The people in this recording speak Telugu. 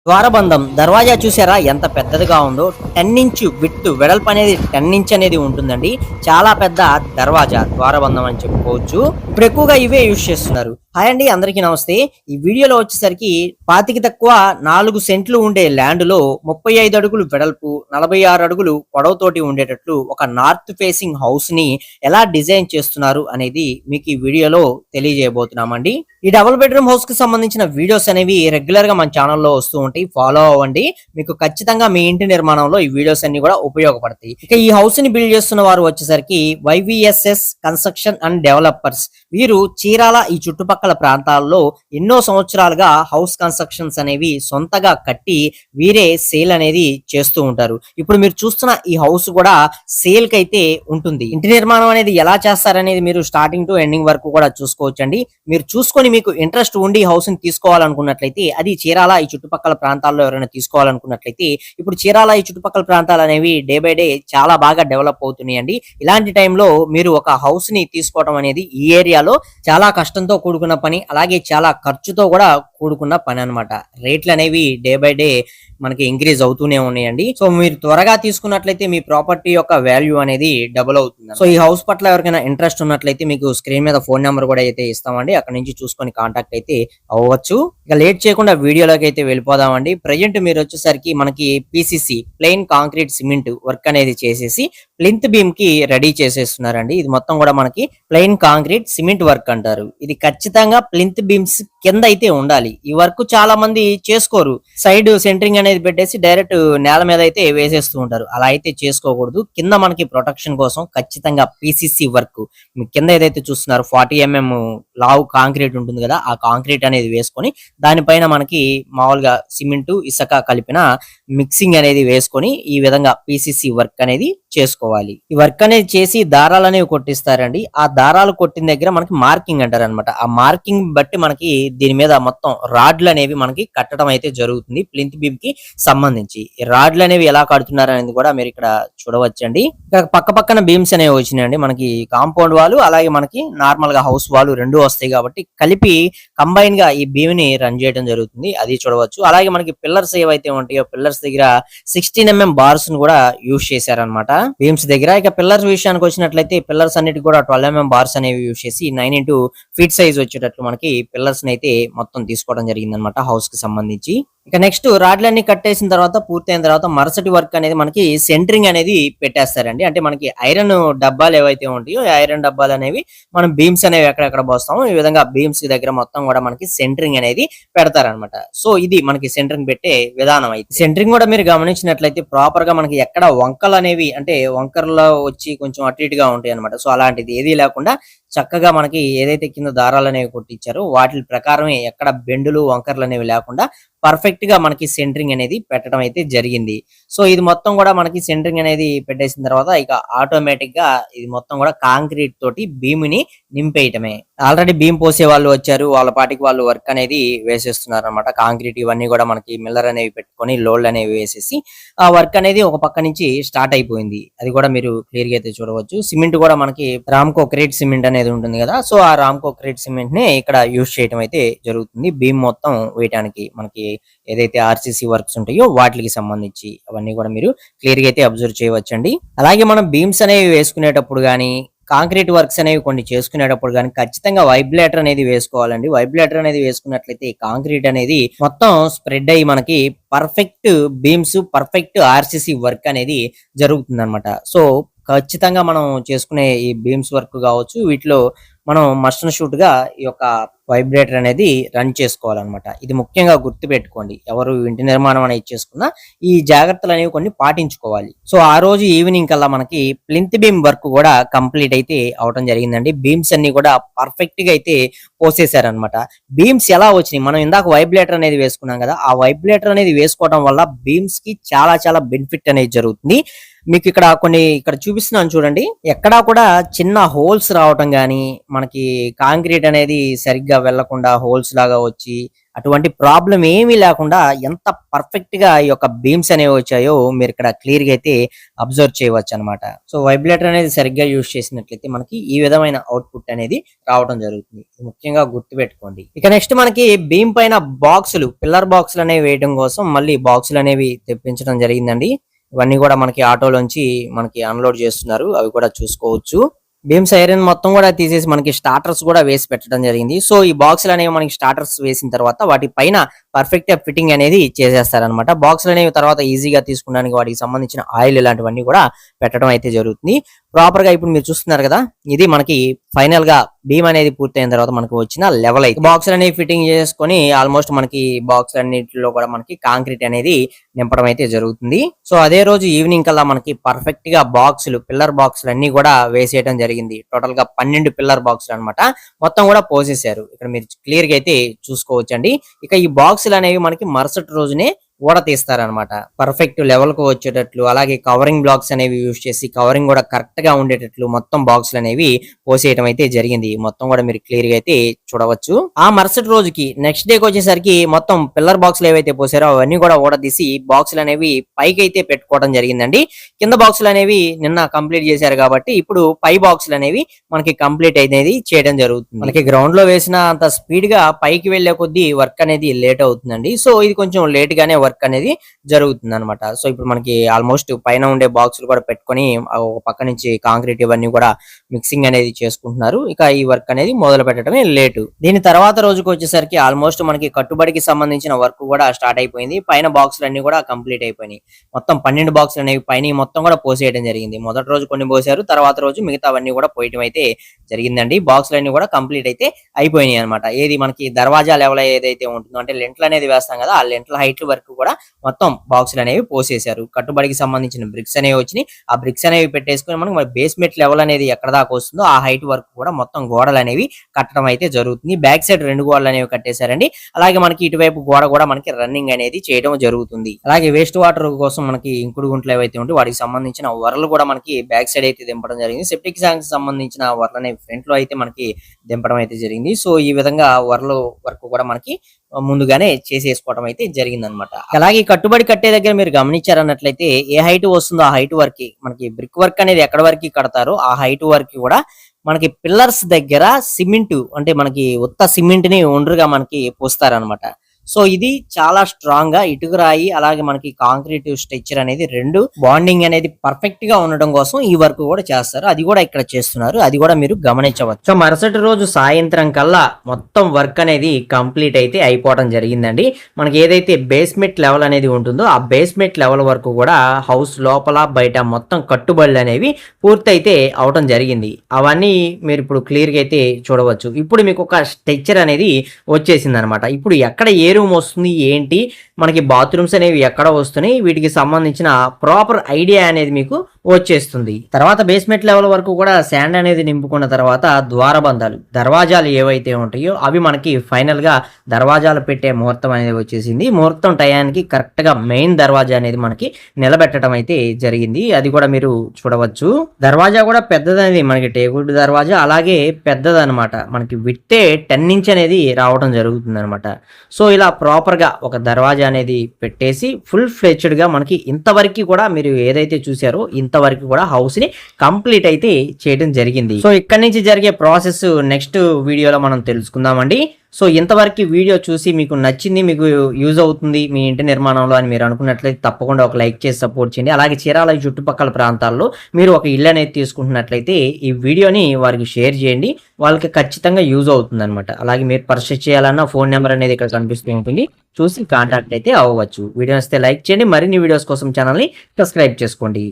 ద్వారబంధం దర్వాజా చూసారా ఎంత పెద్దదిగా ఉందో. 10 ఇంచ్ విడ్త్ వెడల్పు అనేది 10 ఇంచ్ అనేది ఉంటుందండి. చాలా పెద్ద దర్వాజా ద్వారబంధం అని చెప్పుకోవచ్చు. ఇప్పుడు ఎక్కువగా ఇవే యూజ్ చేస్తున్నారు. హాయ్ అండి, అందరికీ నమస్తే. ఈ వీడియోలో వచ్చేసరికి 25 తక్కువ 4 సెంట్లు ఉండే ల్యాండ్ లో 35 అడుగులు వెడల్పు 46 అడుగులు పొడవుతోటి ఉండేటట్లు ఒక నార్త్ ఫేసింగ్ హౌస్ ని ఎలా డిజైన్ చేస్తున్నారు అనేది మీకు ఈ వీడియోలో తెలియజేయబోతున్నామండి. ఈ డబుల్ బెడ్రూమ్ హౌస్ కి సంబంధించిన వీడియోస్ అనేవి రెగ్యులర్ గా మన ఛానల్లో వస్తూ ఉంటాయి. ఫాలో అవ్వండి, మీకు ఖచ్చితంగా మీ ఇంటి నిర్మాణంలో ఈ వీడియోస్ అన్ని కూడా ఉపయోగపడతాయి. ఇక ఈ హౌస్ ని బిల్డ్ చేస్తున్న వారు వచ్చేసరికి వైవిఎస్ఎస్ కన్స్ట్రక్షన్ అండ్ డెవలపర్స్. వీరు చీరాల ఈ చుట్టుపక్కల ప్రాంతాల్లో ఎన్నో సంవత్సరాలుగా హౌస్ కన్స్ట్రక్షన్స్ అనేవి సొంతగా కట్టి వీరే సేల్ అనేది చేస్తూ ఉంటారు. ఇప్పుడు మీరు చూస్తున్న ఈ హౌస్ కూడా సేల్ కి అయితే ఉంటుంది. ఇంటి నిర్మాణం అనేది ఎలా చేస్తారనేది మీరు స్టార్టింగ్ టు ఎండింగ్ వరకు కూడా చూసుకోవచ్చండి. మీరు చూసుకొని మీకు ఇంట్రెస్ట్ ఉండి హౌస్ ని తీసుకోవాలనుకున్నట్లయితే, అది చీరాల ఈ చుట్టుపక్కల ప్రాంతాల్లో ఎవరైనా తీసుకోవాలనుకున్నట్లయితే, ఇప్పుడు చీరాల ఈ చుట్టుపక్కల ప్రాంతాలు అనేవి డే బై డే చాలా బాగా డెవలప్ అవుతున్నాయండి. ఇలాంటి టైంలో మీరు ఒక హౌస్ ని తీసుకోవడం అనేది ఈ ఏరియాలో చాలా కష్టంతో కూడుకున్న పని, అలాగే చాలా ఖర్చుతో కూడా కూడుకున్న పని అన్నమాట. రేట్లు అనేవి డే బై డే మనకి ఇంక్రీజ్ అవుతూనే ఉన్నాయండి. సో మీరు త్వరగా తీసుకున్నట్లయితే మీ ప్రాపర్టీ యొక్క వాల్యూ అనేది డబుల్ అవుతుంది. సో ఈ హౌస్ పట్ల ఎవరికైనా ఇంట్రెస్ట్ ఉన్నట్లయితే మీకు స్క్రీన్ మీద ఫోన్ నెంబర్ కూడా అయితే ఇస్తామండి. అక్కడ నుంచి చూసుకొని కాంటాక్ట్ అయితే అవ్వచ్చు. ఇక లేట్ చేయకుండా వీడియోలోకి అయితే వెళ్ళిపోదామండి. ప్రజెంట్ మీరు వచ్చేసరికి మనకి PCC plain concrete cement work అనేది చేసేసి ప్లింత్ బీమ్ కి రెడీ చేసేస్తున్నారండి. ఇది మొత్తం కూడా మనకి ప్లెయిన్ కాంక్రీట్ సిమెంట్ వర్క్ అంటారు. ఇది ఖచ్చితంగా ప్లింత్ బీమ్స్ కింద అయితే ఉండాలి. ఈ వర్క్ చాలా మంది చేసుకోరు, సైడ్ సెంటరింగ్ అనేది పెట్టేసి డైరెక్ట్ నేల మీద అయితే వేసేస్తూ ఉంటారు. అలా అయితే చేసుకోకూడదు. కింద మనకి ప్రొటెక్షన్ కోసం ఖచ్చితంగా పిసిసి వర్క్ కింద ఏదైతే చూస్తున్నారు 40 mm లావు కాంక్రీట్ ఉంటుంది కదా, ఆ కాంక్రీట్ అనేది వేసుకొని దానిపైన మనకి మామూలుగా సిమెంట్ ఇసుక కలిపిన మిక్సింగ్ అనేది వేసుకొని ఈ విధంగా పిసిసి వర్క్ అనేది చేసుకోవాలి. ఈ వర్క్ అనేది చేసి దారాలు అనేవి కొట్టిస్తారండి. ఆ దారాలు కొట్టిన దగ్గర మనకి మార్కింగ్ అంటారు అనమాట. ఆ మార్కింగ్ బట్టి మనకి దీని మీద మొత్తం రాడ్లు అనేవి మనకి కట్టడం అయితే జరుగుతుంది. ప్లింత్ బీమ్ కి సంబంధించి ఈ రాడ్లు అనేవి ఎలా కడుతున్నారు అనేది కూడా మీరు ఇక్కడ చూడవచ్చండి. పక్క పక్కన బీమ్స్ అనేవి వచ్చినాయండి. మనకి కాంపౌండ్ వాల్ అలాగే మనకి నార్మల్ గా హౌస్ వాల్ రెండు వస్తాయి కాబట్టి కలిపి కంబైన్ గా ఈ బీమ్ ని రన్ చేయడం జరుగుతుంది. అది చూడవచ్చు. అలాగే మనకి పిల్లర్స్ ఏవైతే ఉంటాయో పిల్లర్స్ దగ్గర 16 mm బార్స్ ను కూడా యూజ్ చేశారనమాట బీమ్స్ దగ్గర. ఇక పిల్లర్స్ విషయానికి వచ్చినట్లయితే పిల్లర్స్ అన్నిటి కూడా 12 mm బార్స్ అనేవి యూజ్ చేసి 9 x ఫీట్ సైజ్ వచ్చేటట్లు మనకి పిల్లర్స్ అయితే మొత్తం తీసుకోవడం జరిగింది అనమాట హౌస్ కి సంబంధించి. ఇక నెక్స్ట్ రాడ్లన్నీ కట్టేసిన తర్వాత పూర్తయిన తర్వాత మరుసటి వర్క్ అనేది మనకి సెంటరింగ్ అనేది పెట్టేస్తారండి. అంటే మనకి ఐరన్ డబ్బాలు ఏవైతే ఉంటాయో ఐరన్ డబ్బాలు అనేవి మనం బీమ్స్ అనేవి ఎక్కడెక్కడ పోస్తామో ఈ విధంగా బీమ్స్ దగ్గర మొత్తం కూడా మనకి సెంటరింగ్ అనేది పెడతారనమాట. సో ఇది మనకి సెంటరింగ్ పెట్టే విధానం. అయితే సెంటరింగ్ కూడా మీరు గమనించినట్లయితే ప్రాపర్ గా మనకి ఎక్కడ వంకలు అనేవి అంటే వంకర్లో వచ్చి కొంచెం అటు ఇటుగా ఉంటాయి అనమాట. సో అలాంటిది ఏది లేకుండా చక్కగా మనకి ఏదైతే కింద దారాలు అనేవి కొట్టించారో వాటి ప్రకారమే ఎక్కడ బెండులు వంకర్లు అనేవి లేకుండా పర్ఫెక్ట్ గా మనకి సెంటరింగ్ అనేది పెట్టడం అయితే జరిగింది. సో ఇది మొత్తం కూడా మనకి సెంటరింగ్ అనేది పెట్టేసిన తర్వాత ఇక ఆటోమేటిక్ గా ఇది మొత్తం కూడా కాంక్రీట్ తోటి భీమ్ ని నింపేయటమే. ఆల్రెడీ భీమ్ పోసే వాళ్ళు వచ్చారు, వాళ్ళ పాటికి వాళ్ళు వర్క్ అనేది వేసేస్తున్నారు అనమాట. కాంక్రీట్ ఇవన్నీ కూడా మనకి మిల్లర్ అనేవి పెట్టుకొని లోడ్ అనేవి వేసేసి ఆ వర్క్ అనేది ఒక పక్క నుంచి స్టార్ట్ అయిపోయింది. అది కూడా మీరు క్లియర్ గా అయితే చూడవచ్చు. సిమెంట్ కూడా మనకి రామ్కో క్రేట్ సిమెంట్ అనేది ఉంటుంది కదా, సో ఆ రామ్కో క్రేట్ సిమెంట్ ని ఇక్కడ యూజ్ చేయడం అయితే జరుగుతుంది భీమ్ మొత్తం వేయడానికి. మనకి ఏదైతే ఆర్సీసీ వర్క్స్ ఉంటాయో వాటికి సంబంధించి అవన్నీ కూడా మీరు క్లియర్ గా అయితే అబ్జర్వ్ చేయవచ్చండి. అలాగే మనం బీమ్స్ అనేవి వేసుకునేటప్పుడు గానీ కాంక్రీట్ వర్క్స్ అనేవి కొన్ని చేసుకునేటప్పుడు కానీ ఖచ్చితంగా వైబ్రేటర్ అనేది వేసుకోవాలండి. వైబ్రేటర్ అనేది వేసుకున్నట్లయితే కాంక్రీట్ అనేది మొత్తం స్ప్రెడ్ అయ్యి మనకి perfect beams perfect RCC work అనేది జరుగుతుంది అనమాట. సో ఖచ్చితంగా మనం చేసుకునే ఈ బీమ్స్ వర్క్ కావచ్చు వీటిలో మనం మస్ట్ అండ్ షూట్ గా ఈ యొక్క వైబ్రేటర్ అనేది రన్ చేసుకోవాలన్నమాట. ఇది ముఖ్యంగా గుర్తు పెట్టుకోండి. ఎవరు ఇంటి నిర్మాణం అనేది చేసుకున్నా ఈ జాగ్రత్తలు అనేవి కొన్ని పాటించుకోవాలి. సో ఆ రోజు ఈవినింగ్ కల్లా మనకి ప్లింత్ బీమ్ వర్క్ కూడా కంప్లీట్ అయితే అవడం జరిగిందండి. బీమ్స్ అన్ని కూడా పర్ఫెక్ట్ గా అయితే పోసేసారనమాట. బీమ్స్ ఎలా వచ్చినాయి, మనం ఇందాక వైబ్రేటర్ అనేది వేసుకున్నాం కదా, ఆ వైబ్రేటర్ అనేది వేసుకోవడం వల్ల బీమ్స్ కి చాలా చాలా బెనిఫిట్ అనేది జరుగుతుంది. మీకు ఇక్కడ ఇక్కడ చూపిస్తున్నాను చూడండి. ఎక్కడా కూడా చిన్న హోల్స్ రావటం గానీ మనకి కాంక్రీట్ అనేది సరిగ్గా వెళ్లకుండా హోల్స్ లాగా వచ్చి అటువంటి ప్రాబ్లం ఏమీ లేకుండా ఎంత పర్ఫెక్ట్ గా ఈ యొక్క బీమ్స్ అనేవి వచ్చాయో మీరు ఇక్కడ క్లియర్ గా అయితే అబ్జర్వ్ చేయవచ్చు అనమాట. సో వైబ్రేటర్ అనేది సరిగ్గా యూజ్ చేసినట్లయితే మనకి ఈ విధమైన అవుట్పుట్ అనేది రావడం జరుగుతుంది. ముఖ్యంగా గుర్తుపెట్టుకోండి. ఇక నెక్స్ట్ మనకి బీమ్ పైన బాక్సులు, పిల్లర్ బాక్సులు అనేవి వేయడం కోసం మళ్ళీ బాక్సులు అనేవి తెప్పించడం జరిగిందండి. ఇవన్నీ కూడా మనకి ఆటోలోంచి మనకి అన్లోడ్ చేస్తున్నారు. అవి కూడా చూసుకోవచ్చు. బీమ్స్ ఐరన్ మొత్తం కూడా తీసేసి మనకి స్టార్టర్స్ కూడా వేసి పెట్టడం జరిగింది. సో ఈ బాక్సులు అనేవి మనకి స్టార్టర్స్ వేసిన తర్వాత వాటి పైన పర్ఫెక్ట్ గా ఫిట్టింగ్ అనేది చేసేస్తారనమాట. బాక్సులు అనేవి తర్వాత ఈజీగా తీసుకోవడానికి వాటికి సంబంధించిన ఆయిల్ ఇలాంటివన్నీ కూడా పెట్టడం అయితే జరుగుతుంది. ప్రాపర్ గా ఇప్పుడు మీరు చూస్తున్నారు కదా, ఇది మనకి ఫైనల్ గా బీమ్ అనేది పూర్తయిన తర్వాత మనకు వచ్చిన లెవెల్ అయితే బాక్స్ అనేవి ఫిట్టింగ్ చేసుకొని ఆల్మోస్ట్ మనకి బాక్స్ అన్నిటిలో కూడా మనకి కాంక్రీట్ అనేది నింపడం అయితే జరుగుతుంది. సో అదే రోజు ఈవినింగ్ కల్లా మనకి పర్ఫెక్ట్ గా బాక్సులు, పిల్లర్ బాక్సులు అన్ని కూడా వేసేయడం జరిగింది. టోటల్ గా 12 పిల్లర్ బాక్సులు అనమాట. మొత్తం కూడా పోసేసారు. ఇక్కడ మీరు క్లియర్ గా అయితే చూసుకోవచ్చండి. ఇక ఈ బాక్సులు అనేవి మనకి మరుసటి రోజునే ఊడ తీస్తారనమాట. పర్ఫెక్ట్ లెవెల్ కు వచ్చేటట్లు, అలాగే కవరింగ్ బ్లాక్స్ అనేవి యూజ్ చేసి కవరింగ్ కూడా కరెక్ట్ గా ఉండేటట్లు మొత్తం బాక్సులు అనేవి పోసేయడం అయితే జరిగింది. మొత్తం కూడా మీరు క్లియర్ గా అయితే చూడవచ్చు. ఆ మరుసటి రోజుకి నెక్స్ట్ డేకి వచ్చేసరికి మొత్తం పిల్లర్ బాక్సులు ఏవైతే పోసారో అవన్నీ కూడా ఊడ తీసి బాక్సులు అనేవి పైకి అయితే పెట్టుకోవడం జరిగిందండి. కింద బాక్సులు అనేవి నిన్న కంప్లీట్ చేశారు కాబట్టి ఇప్పుడు పై బాక్సులు అనేవి మనకి కంప్లీట్ అనేది చేయడం జరుగుతుంది. మనకి గ్రౌండ్ లో వేసిన అంత స్పీడ్ గా పైకి వెళ్లే కొద్దీ వర్క్ అనేది లేట్ అవుతుందండి. సో ఇది కొంచెం లేట్ గానే వర్క్ అనేది జరుగుతుంది అనమాట. సో ఇప్పుడు మనకి ఆల్మోస్ట్ పైన ఉండే బాక్సులు కూడా పెట్టుకొని ఒక పక్క నుంచి కాంక్రీట్ ఇవన్నీ కూడా మిక్సింగ్ అనేది చేసుకుంటున్నారు. ఇక ఈ వర్క్ అనేది మొదలు పెట్టడమే లేటు. దీని తర్వాత రోజుకి వచ్చేసరికి ఆల్మోస్ట్ మనకి కట్టుబడికి సంబంధించిన వర్క్ కూడా స్టార్ట్ అయిపోయింది. పైన బాక్సులు అన్ని కూడా కంప్లీట్ అయిపోయినాయి. మొత్తం 12 బాక్సులు అనేవి పైన మొత్తం కూడా పోసేయడం జరిగింది. మొదటి రోజు కొన్ని పోసారు, తర్వాత రోజు మిగతావన్నీ కూడా పోయటం అయితే జరిగిందండి. బాక్సులు అన్ని కూడా కంప్లీట్ అయితే అయిపోయినాయి అనమాట. ఏది మనకి దర్వాజా లెవెల్ ఏదైతే ఉంటుందో, అంటే లెంట్లు అనేది వేస్తాం కదా, ఆ లెంట్ల హైట్ వరకు కూడా మొత్తం బాక్సులు అనేవి పోసేశారు. కట్టుబడికి సంబంధించిన బ్రిక్స్ అనేవి వచ్చినాయి. ఆ బ్రిక్స్ అనేవి పెట్టేసుకుని మనకి మరి బేస్మెంట్ లెవెల్ అనేది ఎక్కడ దాకా వస్తుందో ఆ హైట్ వరకు కూడా మొత్తం గోడలు అనేవి కట్టడం అయితే జరుగుతుంది. బ్యాక్ సైడ్ 2 గోడలు అనేవి కట్టేశారండి. అలాగే మనకి ఇటువైపు గోడ కూడా మనకి రన్నింగ్ అనేది చేయడం జరుగుతుంది. అలాగే వేస్ట్ వాటర్ కోసం మనకి ఇంకుడు గుంటలు ఏవైతే ఉంటే వాటికి సంబంధించిన వరలు కూడా మనకి బ్యాక్ సైడ్ అయితే దింపడం జరిగింది. సెప్టిక్ ట్యాంక్ సంబంధించిన వరలు అనేవి ఫ్రంట్ లో అయితే మనకి దింపడం అయితే జరిగింది. సో ఈ విధంగా వరలు వరకు కూడా మనకి ముందుగానే చేసేసుకోవడం అయితే జరిగింది అనమాట. అలాగే కట్టుబడి కట్టే దగ్గర మీరు గమనించారన్నట్లయితే ఏ హైట్ వస్తుందో ఆ హైట్ వరకు మనకి బ్రిక్ వర్క్ అనేది ఎక్కడ వరకు కడతారో ఆ హైట్ వరకు కూడా మనకి పిల్లర్స్ దగ్గర సిమెంట్, అంటే మనకి ఉత్త సిమెంట్ ని ఒండ్రుగా మనకి పోస్తారనమాట. సో ఇది చాలా స్ట్రాంగ్ గా ఇటుక రాయి అలాగే మనకి కాంక్రీట్ స్ట్రక్చర్ అనేది రెండు బాండింగ్ అనేది పర్ఫెక్ట్ గా ఉండడం కోసం ఈ వర్క్ కూడా చేస్తారు. అది కూడా ఇక్కడ చేస్తున్నారు, అది కూడా మీరు గమనించవచ్చు. సో మరుసటి రోజు సాయంత్రం కల్లా మొత్తం వర్క్ అనేది కంప్లీట్ అయితే అయిపోవడం జరిగిందండి. మనకి ఏదైతే బేస్మెంట్ లెవెల్ అనేది ఉంటుందో ఆ బేస్మెంట్ లెవెల్ వరకు కూడా హౌస్ లోపల బయట మొత్తం కట్టుబడులు అనేవి పూర్తయితే అవడం జరిగింది. అవన్నీ మీరు ఇప్పుడు క్లియర్ గా అయితే చూడవచ్చు. ఇప్పుడు మీకు ఒక స్ట్రక్చర్ అనేది వచ్చేసింది అనమాట. ఇప్పుడు ఎక్కడ ఏ రూమ్ వస్తుంది ఏంటి, మనకి బాత్రూమ్స్ అనేవి ఎక్కడ వస్తున్నాయి, వీటికి సంబంధించిన ప్రాపర్ ఐడియా అనేది మీకు వచ్చేస్తుంది. తర్వాత బేస్మెంట్ లెవెల్ వరకు కూడా శాండ్ అనేది నింపుకున్న తర్వాత ద్వారబంధాలు, దర్వాజాలు ఏవైతే ఉంటాయో అవి మనకి ఫైనల్ గా దర్వాజాలు పెట్టే ముహూర్తం అనేది వచ్చేసింది. ముహూర్తం టయానికి కరెక్ట్ గా మెయిన్ దర్వాజా అనేది మనకి నిలబెట్టడం అయితే జరిగింది. అది కూడా మీరు చూడవచ్చు. దర్వాజా కూడా పెద్దదనేది మనకి టేకుడ్ దర్వాజా, అలాగే పెద్దదనమాట. మనకి విట్టే 10 ఇంచ్ అనేది రావడం జరుగుతుంది అనమాట. సో ఇలా ప్రాపర్ గా ఒక దర్వాజా అనేది పెట్టేసి ఫుల్ ఫ్లెచ్డ్ గా మనకి ఇంతవరకు కూడా మీరు ఏదైతే చూసారో ఇంతవరకు కూడా హౌస్ ని కంప్లీట్ అయితే చేయడం జరిగింది. సో ఇక్కడ నుంచి జరిగే ప్రాసెస్ నెక్స్ట్ వీడియోలో మనం తెలుసుకుందామండి. సో ఇంతవరకు వీడియో చూసి మీకు నచ్చింది, మీకు యూజ్ అవుతుంది మీ ఇంటి నిర్మాణంలో అని మీరు అనుకున్నట్లయితే తప్పకుండా ఒక లైక్ చేసి సపోర్ట్ చేయండి. అలాగే చీరాల చుట్టుపక్కల ప్రాంతాల్లో మీరు ఒక ఇల్లు అనేది తీసుకుంటున్నట్లయితే ఈ వీడియోని వారికి షేర్ చేయండి, వాళ్ళకి ఖచ్చితంగా యూజ్ అవుతుంది అనమాట. అలాగే మీరు పర్చేస్ చేయాలన్నా ఫోన్ నెంబర్ అనేది ఇక్కడ కనిపిస్తూ ఉంటుంది, చూసి కాంటాక్ట్ అయితే అవ్వచ్చు. వీడియో వస్తే లైక్ చేయండి, మరిన్ని వీడియోస్ కోసం ఛానల్ని సబ్స్క్రైబ్ చేసుకోండి.